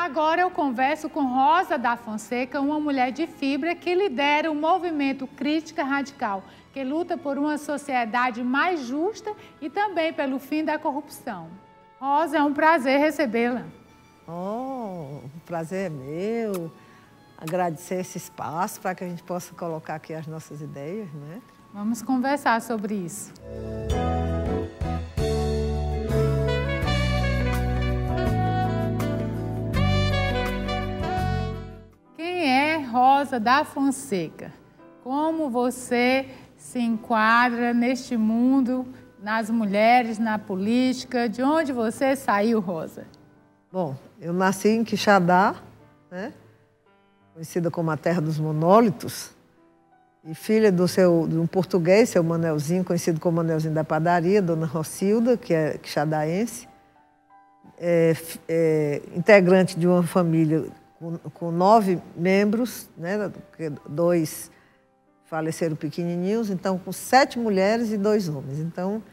Agora eu converso com Rosa da Fonseca, uma mulher de fibra que lidera o movimento Crítica Radical, que luta por uma sociedade mais justa e também pelo fim da corrupção. Rosa, é um prazer recebê-la. Oh, o prazer é meu. Agradecer esse espaço para que a gente possa colocar aqui as nossas ideias, né? Vamos conversar sobre isso. Quem é Rosa da Fonseca? Como você se enquadra neste mundo, nas mulheres, na política? De onde você saiu, Rosa? Bom, eu nasci em Quixadá, né? Conhecida como a terra dos monólitos, e filha de um português, seu Manelzinho, conhecido como Manelzinho da padaria, dona Rocilda, que é quixadaense, integrante de uma família com 9 membros, né? 2 faleceram pequenininhos, então com 7 mulheres e 2 homens. Então,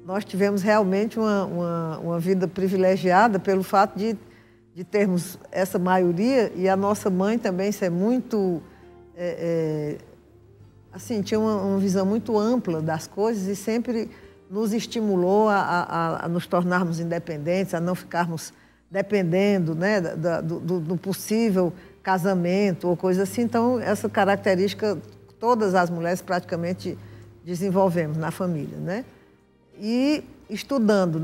nós tivemos realmente uma vida privilegiada pelo fato de termos essa maioria, e a nossa mãe também ser muito, assim, tinha uma visão muito ampla das coisas e sempre nos estimulou a nos tornarmos independentes, a não ficarmos dependendo, né, do possível casamento ou coisa assim. Então, essa característica todas as mulheres praticamente desenvolvemos na família, né? E estudando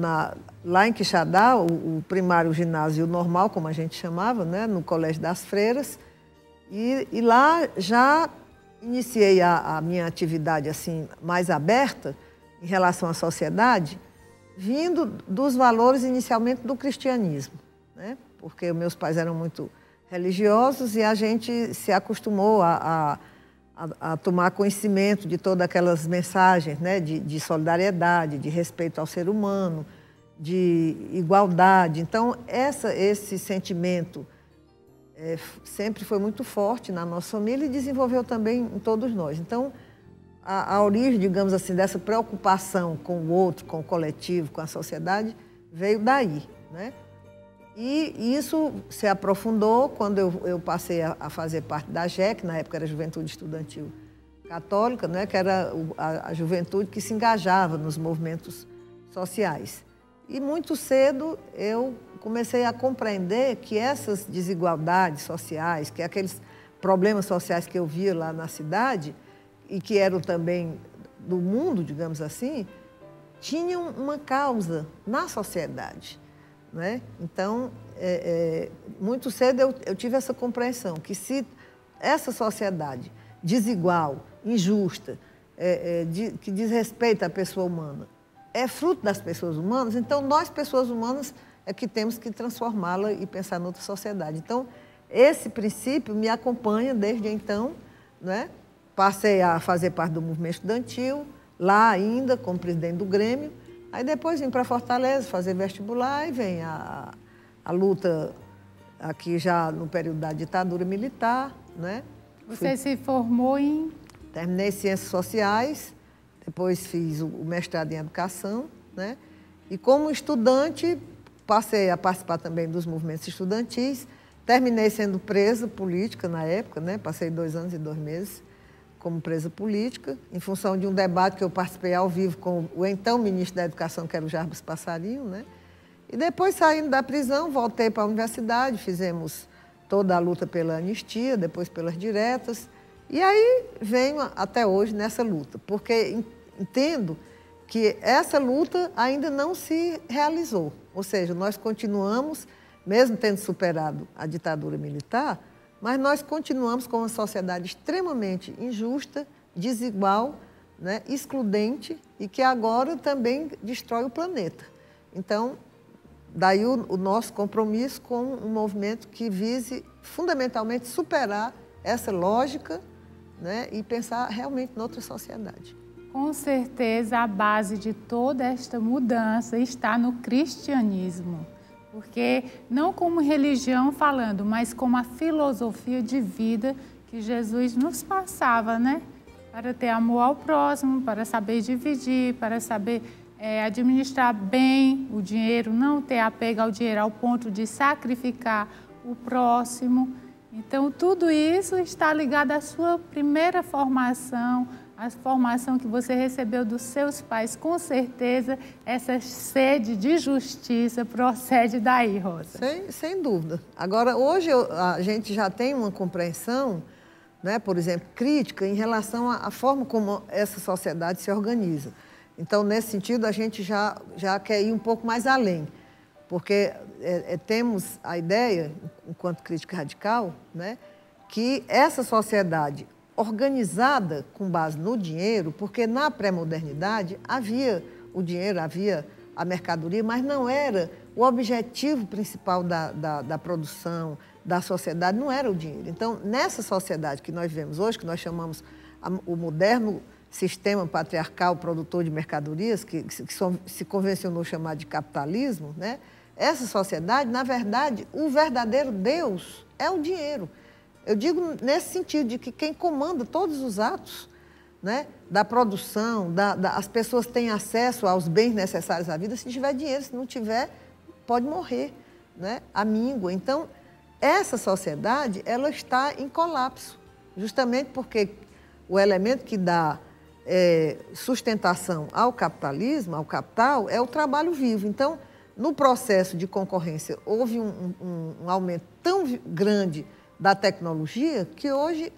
lá em Quixadá, o primário, o ginásio e o normal, como a gente chamava, né, no Colégio das Freiras, e lá já iniciei a minha atividade assim mais aberta em relação à sociedade, vindo dos valores inicialmente do cristianismo, né? Porque meus pais eram muito religiosos e a gente se acostumou a tomar conhecimento de todas aquelas mensagens, né, de solidariedade, de respeito ao ser humano, de igualdade. Então, esse sentimento sempre foi muito forte na nossa família e desenvolveu também em todos nós. Então, a origem, digamos assim, dessa preocupação com o outro, com o coletivo, com a sociedade, veio daí, né? E isso se aprofundou quando eu passei a fazer parte da JEC, na época era a Juventude Estudantil Católica, né, que era a juventude que se engajava nos movimentos sociais. E muito cedo eu comecei a compreender que essas desigualdades sociais, que aqueles problemas sociais que eu via lá na cidade e que eram também do mundo, digamos assim, tinham uma causa na sociedade, né? Então, muito cedo eu tive essa compreensão que se essa sociedade desigual, injusta, que desrespeita a pessoa humana, é fruto das pessoas humanas, então nós, pessoas humanas, é que temos que transformá-la e pensar noutra sociedade. Então, esse princípio me acompanha desde então, né? Passei a fazer parte do movimento estudantil, lá ainda como presidente do Grêmio. Aí depois vim para Fortaleza fazer vestibular e vem a luta aqui já no período da ditadura militar, né? Você se formou em? Terminei Ciências Sociais, depois fiz o mestrado em Educação, né? E como estudante passei a participar também dos movimentos estudantis, terminei sendo presa política na época, né? Passei 2 anos e 2 meses como presa política, em função de um debate que eu participei ao vivo com o então ministro da Educação, que era o Jarbas Passarinho, né? E depois, saindo da prisão, voltei para a universidade, fizemos toda a luta pela anistia, depois pelas diretas, e aí venho até hoje nessa luta, porque entendo que essa luta ainda não se realizou, ou seja, nós continuamos, mesmo tendo superado a ditadura militar, mas nós continuamos com uma sociedade extremamente injusta, desigual, né, excludente e que agora também destrói o planeta. Então, daí o nosso compromisso com um movimento que vise fundamentalmente superar essa lógica, né, e pensar realmente noutra sociedade. Com certeza, a base de toda esta mudança está no cristianismo. Porque não como religião falando, mas como a filosofia de vida que Jesus nos passava, né? Para ter amor ao próximo, para saber dividir, para saber administrar bem o dinheiro, não ter apego ao dinheiro ao ponto de sacrificar o próximo. Então, tudo isso está ligado à sua primeira formação, a formação que você recebeu dos seus pais. Com certeza, essa sede de justiça procede daí, Rosa. Sem dúvida. Agora, hoje a gente já tem uma compreensão, né, por exemplo, crítica em relação à forma como essa sociedade se organiza. Então, nesse sentido, a gente já quer ir um pouco mais além, porque temos a ideia, enquanto crítica radical, né, que essa sociedade organizada com base no dinheiro, porque na pré-modernidade havia o dinheiro, havia a mercadoria, mas não era o objetivo principal da produção, da sociedade, não era o dinheiro. Então, nessa sociedade que nós vivemos hoje, que nós chamamos o moderno sistema patriarcal produtor de mercadorias, que se convencionou chamar de capitalismo, né? Essa sociedade, na verdade, o verdadeiro Deus é o dinheiro. Eu digo nesse sentido de que quem comanda todos os atos, né, da produção, as pessoas têm acesso aos bens necessários à vida se tiver dinheiro, se não tiver, pode morrer, né, a míngua. Então, essa sociedade, ela está em colapso, justamente porque o elemento que dá sustentação ao capitalismo, ao capital, é o trabalho vivo. Então, no processo de concorrência, houve um aumento tão grande da tecnologia que hoje,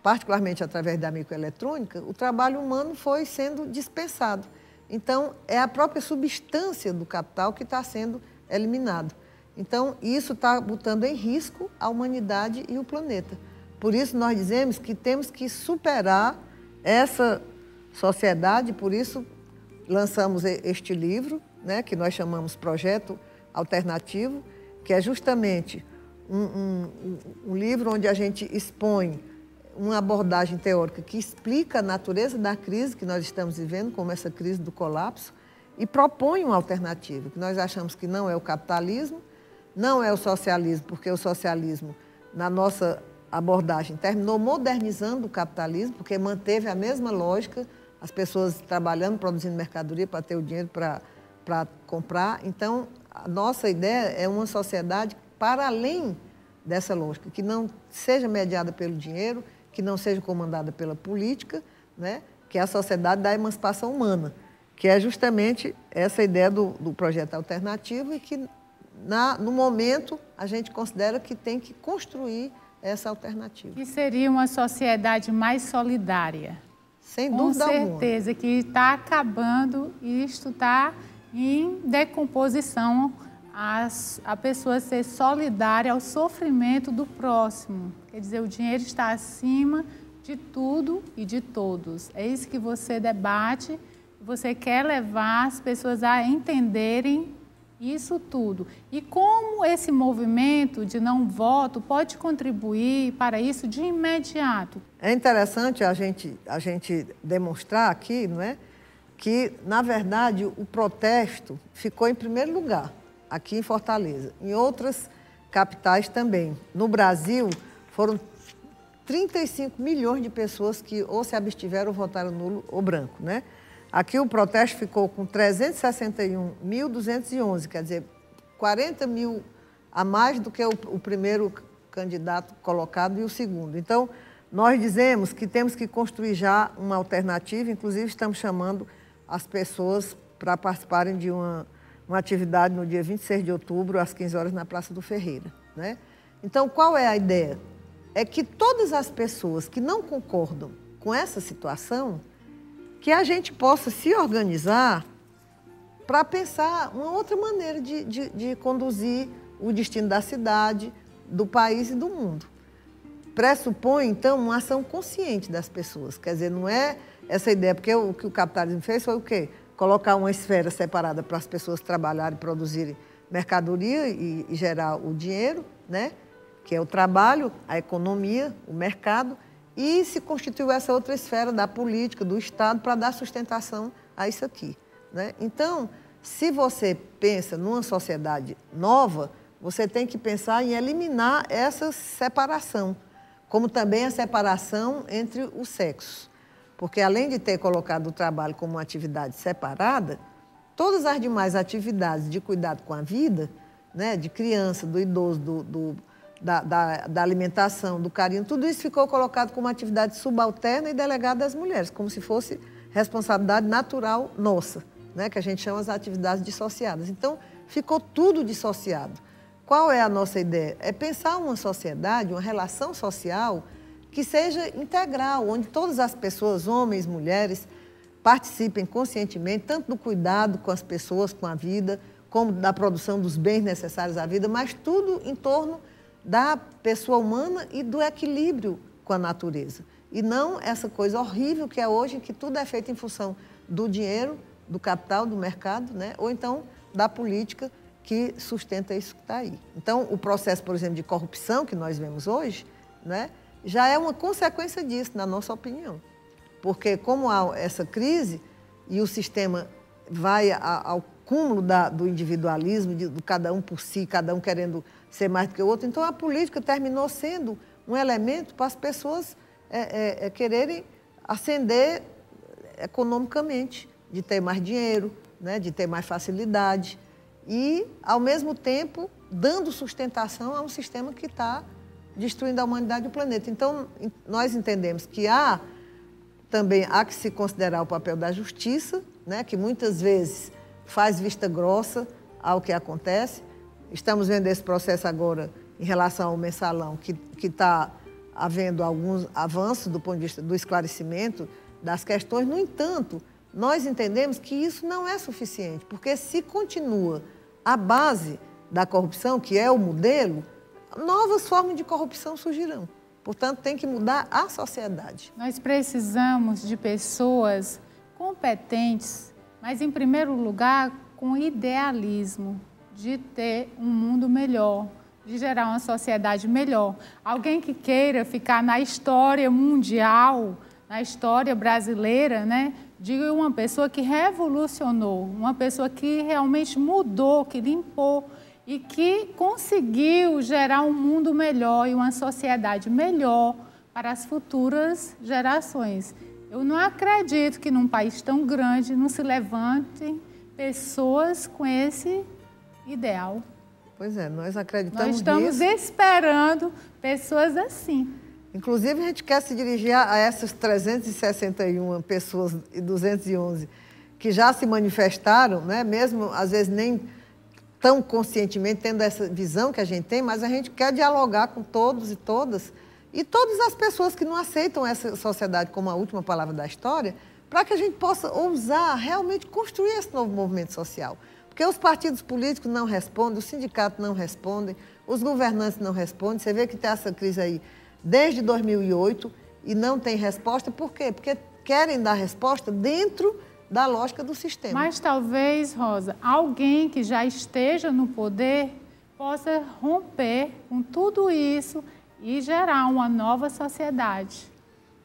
particularmente através da microeletrônica, o trabalho humano foi sendo dispensado. Então, é a própria substância do capital que está sendo eliminado. Então, isso está botando em risco a humanidade e o planeta. Por isso, nós dizemos que temos que superar essa sociedade, por isso lançamos este livro, né, que nós chamamos Projeto Alternativo, que é justamente um livro onde a gente expõe uma abordagem teórica que explica a natureza da crise que nós estamos vivendo, como essa crise do colapso, e propõe uma alternativa, que nós achamos que não é o capitalismo, não é o socialismo, porque o socialismo, na nossa abordagem, terminou modernizando o capitalismo, porque manteve a mesma lógica, as pessoas trabalhando, produzindo mercadoria para ter o dinheiro para comprar. Então, a nossa ideia é uma sociedade para além dessa lógica, que não seja mediada pelo dinheiro, que não seja comandada pela política, né? Que é a sociedade da emancipação humana, que é justamente essa ideia do projeto alternativo e que, no momento, a gente considera que tem que construir essa alternativa. Que seria uma sociedade mais solidária. Sem dúvida alguma. Com certeza que está acabando e isto está em decomposição, a pessoa ser solidária ao sofrimento do próximo. Quer dizer, o dinheiro está acima de tudo e de todos. É isso que você debate, você quer levar as pessoas a entenderem isso tudo. E como esse movimento de não voto pode contribuir para isso de imediato? É interessante a gente demonstrar aqui, não é, que, na verdade, o protesto ficou em primeiro lugar, aqui em Fortaleza. Em outras capitais também. No Brasil, foram 35 milhões de pessoas que ou se abstiveram ou votaram nulo ou branco, né? Aqui o protesto ficou com 361.211, quer dizer, 40 mil a mais do que o primeiro candidato colocado e o segundo. Então, nós dizemos que temos que construir já uma alternativa, inclusive estamos chamando as pessoas para participarem de uma atividade no dia 26 de outubro, às 15 horas, na Praça do Ferreira, né? Então, qual é a ideia? É que todas as pessoas que não concordam com essa situação, que a gente possa se organizar para pensar uma outra maneira de conduzir o destino da cidade, do país e do mundo. Pressupõe, então, uma ação consciente das pessoas. Quer dizer, não é essa ideia, porque o que o capitalismo fez foi o quê? Colocar uma esfera separada para as pessoas trabalharem e produzirem mercadoria e gerar o dinheiro, né? Que é o trabalho, a economia, o mercado, e se constituiu essa outra esfera da política, do Estado, para dar sustentação a isso aqui, né? Então, se você pensa numa sociedade nova, você tem que pensar em eliminar essa separação, como também a separação entre os sexos. Porque, além de ter colocado o trabalho como uma atividade separada, todas as demais atividades de cuidado com a vida, né, de criança, do idoso, da alimentação, do carinho, tudo isso ficou colocado como atividade subalterna e delegada às mulheres, como se fosse responsabilidade natural nossa, né, que a gente chama as atividades dissociadas. Então, ficou tudo dissociado. Qual é a nossa ideia? É pensar uma sociedade, uma relação social que seja integral, onde todas as pessoas, homens, mulheres, participem conscientemente, tanto do cuidado com as pessoas, com a vida, como da produção dos bens necessários à vida, mas tudo em torno da pessoa humana e do equilíbrio com a natureza. E não essa coisa horrível que é hoje, que tudo é feito em função do dinheiro, do capital, do mercado, né? Ou então da política que sustenta isso que está aí. Então, o processo, por exemplo, de corrupção que nós vemos hoje, né, já é uma consequência disso, na nossa opinião. Porque como há essa crise e o sistema vai ao cúmulo do individualismo, do cada um por si, cada um querendo ser mais do que o outro, então a política terminou sendo um elemento para as pessoas quererem ascender economicamente, de ter mais dinheiro, né, de ter mais facilidade e, ao mesmo tempo, dando sustentação a um sistema que está destruindo a humanidade e o planeta. Então, nós entendemos que também há que se considerar o papel da justiça, né, que muitas vezes faz vista grossa ao que acontece. Estamos vendo esse processo agora em relação ao mensalão, que está havendo alguns avanços do ponto de vista do esclarecimento das questões. No entanto, nós entendemos que isso não é suficiente, porque se continua a base da corrupção, que é o modelo, novas formas de corrupção surgirão. Portanto, tem que mudar a sociedade. Nós precisamos de pessoas competentes, mas, em primeiro lugar, com idealismo, de ter um mundo melhor, de gerar uma sociedade melhor. Alguém que queira ficar na história mundial, na história brasileira, né? De uma pessoa que revolucionou, uma pessoa que realmente mudou, que limpou e que conseguiu gerar um mundo melhor e uma sociedade melhor para as futuras gerações. Eu não acredito que num país tão grande não se levantem pessoas com esse ideal. Pois é, nós acreditamos nisso. Nós estamos esperando pessoas assim. Inclusive, a gente quer se dirigir a essas 361 pessoas e 211 que já se manifestaram, né? Mesmo às vezes nem tão conscientemente tendo essa visão que a gente tem, mas a gente quer dialogar com todos e todas as pessoas que não aceitam essa sociedade como a última palavra da história, para que a gente possa ousar realmente construir esse novo movimento social. Porque os partidos políticos não respondem, os sindicatos não respondem, os governantes não respondem. Você vê que tem essa crise aí desde 2008 e não tem resposta. Por quê? Porque querem dar resposta dentro da lógica do sistema. Mas talvez, Rosa, alguém que já esteja no poder possa romper com tudo isso e gerar uma nova sociedade.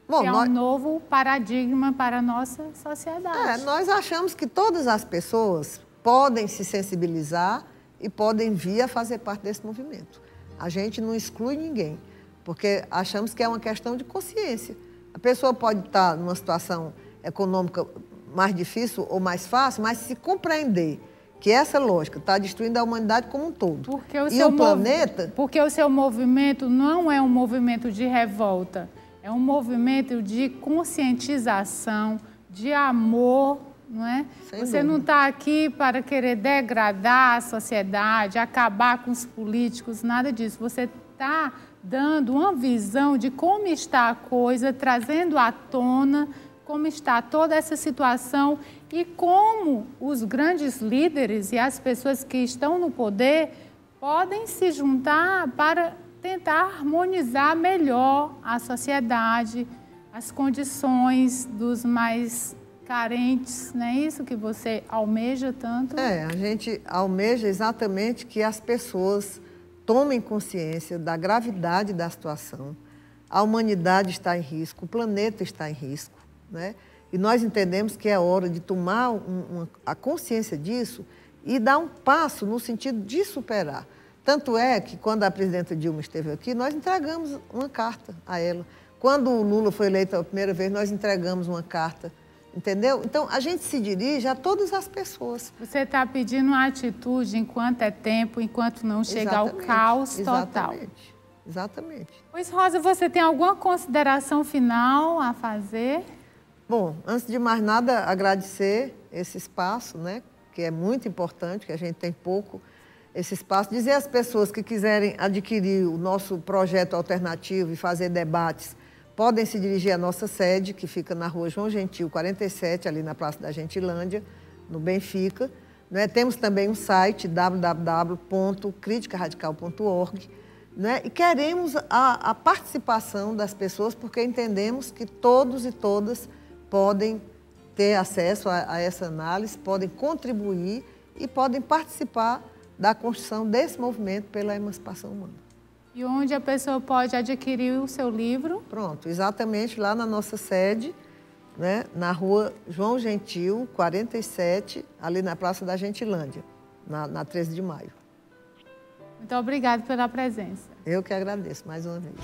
Bom, um novo paradigma para a nossa sociedade. Nós achamos que todas as pessoas podem se sensibilizar e podem vir a fazer parte desse movimento. A gente não exclui ninguém, porque achamos que é uma questão de consciência. A pessoa pode estar numa situação econômica mais difícil ou mais fácil, mas se compreender que essa lógica está destruindo a humanidade como um todo. Porque o seu movimento não é um movimento de revolta, é um movimento de conscientização, de amor, não é? Você não está aqui para querer degradar a sociedade, acabar com os políticos, nada disso. Você está dando uma visão de como está a coisa, trazendo à tona como está toda essa situação e como os grandes líderes e as pessoas que estão no poder podem se juntar para tentar harmonizar melhor a sociedade, as condições dos mais carentes, não é isso que você almeja tanto? A gente almeja exatamente que as pessoas tomem consciência da gravidade da situação. A humanidade está em risco, o planeta está em risco, né? E nós entendemos que é hora de tomar a consciência disso e dar um passo no sentido de superar. Tanto é que, quando a presidenta Dilma esteve aqui, nós entregamos uma carta a ela. Quando o Lula foi eleito a primeira vez, nós entregamos uma carta. Entendeu? Então, a gente se dirige a todas as pessoas. Você está pedindo uma atitude enquanto é tempo, enquanto não chegar ao caos total. Exatamente. Pois, Rosa, você tem alguma consideração final a fazer? Bom, antes de mais nada, agradecer esse espaço, né, que é muito importante, que a gente tem pouco esse espaço. Dizer às pessoas que quiserem adquirir o nosso projeto alternativo e fazer debates, podem se dirigir à nossa sede, que fica na Rua João Gentil, 47, ali na Praça da Gentilândia, no Benfica. Né? Temos também um site, www.criticaradical.org, né? E queremos a participação das pessoas, porque entendemos que todos e todas podem ter acesso a essa análise, podem contribuir e podem participar da construção desse movimento pela emancipação humana. E onde a pessoa pode adquirir o seu livro? Pronto, exatamente lá na nossa sede, né, na Rua João Gentil, 47, ali na Praça da Gentilândia, na 13 de maio. Muito obrigada pela presença. Eu que agradeço mais uma vez.